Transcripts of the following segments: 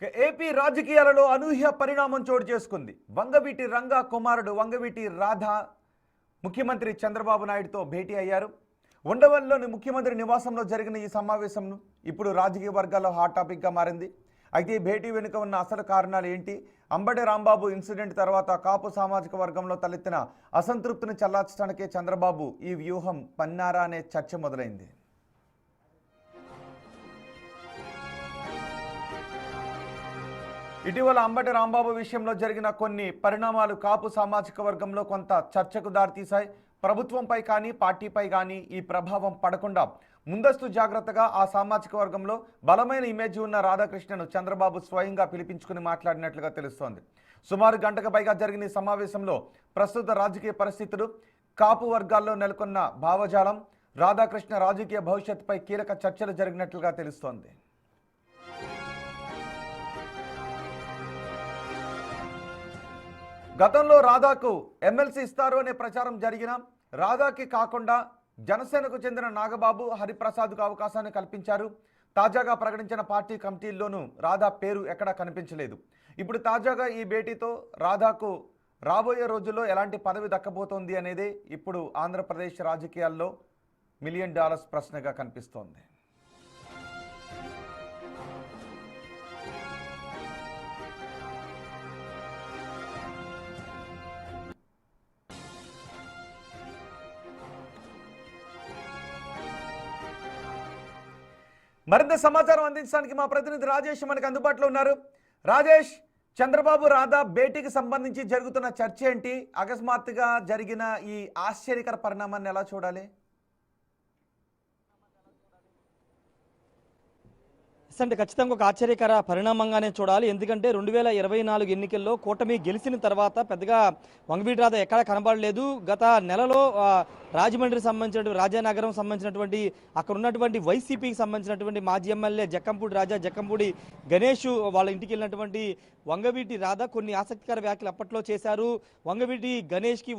AP రాజకీయాలలో అనూహ్య పరిణామం చోటు చేసుకుంది. వంగవీటి రంగా కుమారుడు వంగవీటి రాధా ముఖ్యమంత్రి చంద్రబాబు నాయుడుతో భేటీ అయ్యారు. ఉండవల్లిలోని ముఖ్యమంత్రి నివాసంలో జరిగిన ఈ సమావేశం ఇప్పుడు రాజకీయ వర్గాల్లో హాట్ టాపిక్గా మారింది. అయితే ఈ భేటీ వెనుక ఉన్న అసలు కారణాలు ఏంటి? అంబటి రాంబాబు ఇన్సిడెంట్ తర్వాత కాపు సామాజిక వర్గంలో తలెత్తిన అసంతృప్తిని చల్లార్చడానికే చంద్రబాబు ఈ వ్యూహం పన్నారా అనే చర్చ మొదలైంది. ఇటీవల అంబటి రాంబాబు విషయంలో జరిగిన కొన్ని పరిణామాలు కాపు సామాజిక వర్గంలో కొంత చర్చకు దారితీశాయి. ప్రభుత్వంపై కానీ పార్టీపై కానీ ఈ ప్రభావం పడకుండా ముందస్తు జాగ్రత్తగా ఆ సామాజిక వర్గంలో బలమైన ఇమేజ్ ఉన్న రాధాకృష్ణను చంద్రబాబు స్వయంగా పిలిపించుకుని మాట్లాడినట్లుగా తెలుస్తోంది. సుమారు గంటకు పైగా జరిగిన ఈ సమావేశంలో ప్రస్తుత రాజకీయ పరిస్థితులు, కాపు వర్గాల్లో నెలకొన్న భావజాలం, రాధాకృష్ణ రాజకీయ భవిష్యత్తుపై కీలక చర్చలు జరిగినట్లుగా తెలుస్తోంది. గతంలో రాధాకు ఎమ్మెల్సీ ఇస్తారు అనే ప్రచారం జరిగిన రాధాకి కాకుండా జనసేనకు చెందిన నాగబాబు, హరిప్రసాద్కు అవకాశాన్ని కల్పించారు. తాజాగా ప్రకటించిన పార్టీ కమిటీల్లోనూ రాధా పేరు ఎక్కడా కనిపించలేదు. ఇప్పుడు తాజాగా ఈ భేటీతో రాధాకు రాబోయే రోజుల్లో ఎలాంటి పదవి దక్కబోతోంది అనేది ఇప్పుడు ఆంధ్రప్రదేశ్ రాజకీయాల్లో $1 మిలియన్ ప్రశ్నగా కనిపిస్తోంది. మరింత సమాచారం అందించడానికి మా ప్రతినిధి రాజేష్ మనకు అందుబాటులో ఉన్నారు. రాజేష్, చంద్రబాబు రాధా భేటీకి సంబంధించి జరుగుతున్న చర్చ ఏంటి? అకస్మాత్తుగా జరిగిన ఈ ఆశ్చర్యకర పరిణామాన్ని ఎలా చూడాలి? అంటే ఖచ్చితంగా ఒక ఆశ్చర్యకర పరిణామంగానే చూడాలి. ఎందుకంటే 2024 ఎన్నికల్లో కూటమి గెలిచిన తర్వాత పెద్దగా వంగవీటి రాధా ఎక్కడా కనబడలేదు. గత నెలలో రాజమండ్రికి సంబంధించినటువంటి రాజానగరం సంబంధించినటువంటి అక్కడ ఉన్నటువంటి వైసీపీకి సంబంధించినటువంటి మాజీ ఎమ్మెల్యే జక్కంపూడి రాజా, జక్కంపూడి గణేష్ వాళ్ళ ఇంటికి వెళ్ళినటువంటి వంగవీటి రాధా కొన్ని ఆసక్తికర వ్యాఖ్యలు అప్పట్లో చేశారు. వంగవీటి గణేష్కి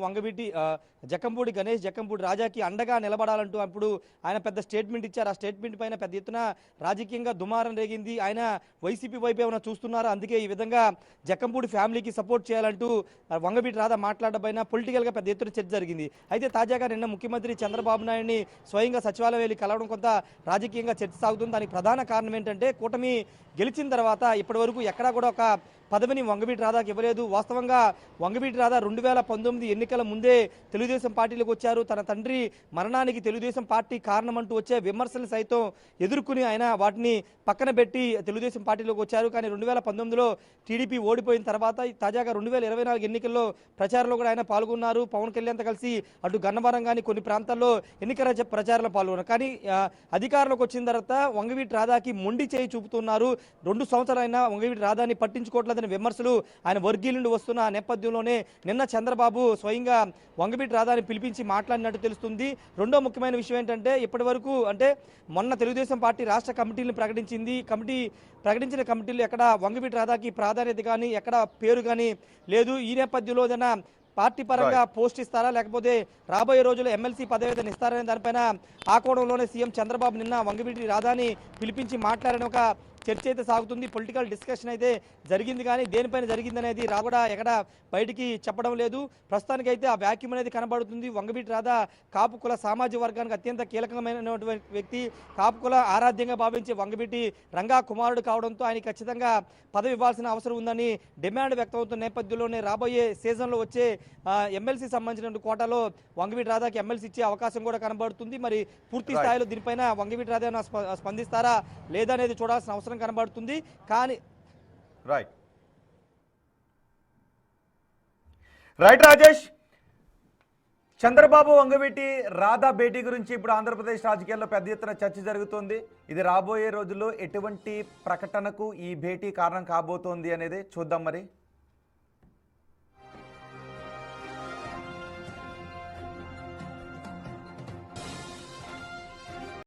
జక్కంపూడి గణేష్, జక్కంపూడి రాజాకి అండగా నిలబడాలంటూ అప్పుడు ఆయన పెద్ద స్టేట్మెంట్ ఇచ్చారు. ఆ స్టేట్మెంట్ పైన పెద్ద ఎత్తున రాజకీయంగా దుమారం రేగింది. ఆయన వైసీపీ వైపు ఏమైనా చూస్తున్నారు, అందుకే ఈ విధంగా జక్కంపూడి ఫ్యామిలీకి సపోర్ట్ చేయాలంటూ వంగవీటి రాధా మాట్లాడబోయినా పొలిటికల్గా పెద్ద ఎత్తున చర్చ జరిగింది. అయితే తాజాగా నిన్న ముఖ్యమంత్రి చంద్రబాబు నాయుడిని స్వయంగా సచివాలయం వెళ్ళి కలవడం కొంత రాజకీయంగా చర్చ సాగుతుంది. దానికి ప్రధాన కారణం ఏంటంటే కూటమి గెలిచిన తర్వాత ఇప్పటి వరకు ఎక్కడా కూడా ఒక పదవిని వంగవీటి రాధాకి ఇవ్వలేదు. వాస్తవంగా వంగవీటి రాధా 2019 ఎన్నికల ముందే తెలుగుదేశం పార్టీలోకి వచ్చారు. తన తండ్రి మరణానికి తెలుగుదేశం పార్టీ కారణమంటూ వచ్చే విమర్శలు సైతం ఎదుర్కొని ఆయన వాటిని పక్కన పెట్టి తెలుగుదేశం పార్టీలోకి వచ్చారు. కానీ 2019లో టీడీపీ ఓడిపోయిన తర్వాత తాజాగా 2024 ఎన్నికల్లో ప్రచారంలో కూడా ఆయన పాల్గొన్నారు. పవన్ కళ్యాణ్తో కలిసి అటు గన్నవరం కానీ కొన్ని ప్రాంతాల్లో ఎన్నికల ప్రచారంలో పాల్గొన్నారు. కానీ అధికారంలోకి వచ్చిన తర్వాత వంగవీటి రాధాకి మొండి చేయి చూపుతున్నారు. 2 సంవత్సరాలైనా వంగవీటి రాధాని పట్టించుకోవట్లేదు విమర్శలు ఆయన వర్గీయుల నుండి వస్తున్న నేపథ్యంలోనే నిన్న చంద్రబాబు స్వయంగా వంగవీటి రాధాని పిలిపించి మాట్లాడినట్టు తెలుస్తుంది. రెండో ముఖ్యమైన విషయం ఏంటంటే ఇప్పటి వరకు అంటే మొన్న తెలుగుదేశం పార్టీ రాష్ట్ర కమిటీలను ప్రకటించిన కమిటీలు ఎక్కడ వంగవీటి రాధాకి ప్రాధాన్యత కానీ ఎక్కడ పేరు కానీ లేదు. ఈ నేపథ్యంలో ఏదైనా పార్టీ పరంగా పోస్ట్ ఇస్తారా, లేకపోతే రాబోయే రోజుల్లో ఎమ్మెల్సీ పదవి ఇస్తారనే దానిపైన ఆ కోణంలోనే సీఎం చంద్రబాబు నిన్న వంగవీటి రాధాని పిలిపించి మాట్లాడిన ఒక చర్చ అయితే సాగుతుంది. పొలిటికల్ డిస్కషన్ అయితే జరిగింది, కానీ దేనిపైన జరిగింది అనేది కూడా ఎక్కడ బయటికి చెప్పడం లేదు. ప్రస్తుతానికైతే ఆ వ్యాక్యూమ్ అనేది కనబడుతుంది. వంగవీటి రాధా కాపు కుల సామాజిక వర్గానికి అత్యంత కీలకమైనటువంటి వ్యక్తి. కాపు కుల ఆరాధ్యంగా భావించే వంగవీటి రంగా కుమారుడు కావడంతో ఆయన ఖచ్చితంగా పదవి ఇవ్వాల్సిన అవసరం ఉందని డిమాండ్ వ్యక్తమవుతున్న నేపథ్యంలోనే రాబోయే సీజన్లో వచ్చే ఎమ్మెల్సీ సంబంధించిన కోటాలో వంగవీటి రాధాకి ఎమ్మెల్సీ ఇచ్చే అవకాశం కూడా కనబడుతుంది. మరి పూర్తి స్థాయిలో దీనిపైన వంగవీటి రాధా స్పందిస్తారా లేదా అనేది చూడాల్సిన అవసరం కనబడుతుంది. కానీ రైట్ రాజేష్, చంద్రబాబు వంగవీటి రాధా భేటీ గురించి ఇప్పుడు ఆంధ్రప్రదేశ్ రాజకీయాల్లో పెద్ద ఎత్తున చర్చ జరుగుతోంది. ఇది రాబోయే రోజుల్లో ఎటువంటి ప్రకటనకు ఈ భేటీ కారణం కాబోతోంది అనేది చూద్దాం మరి.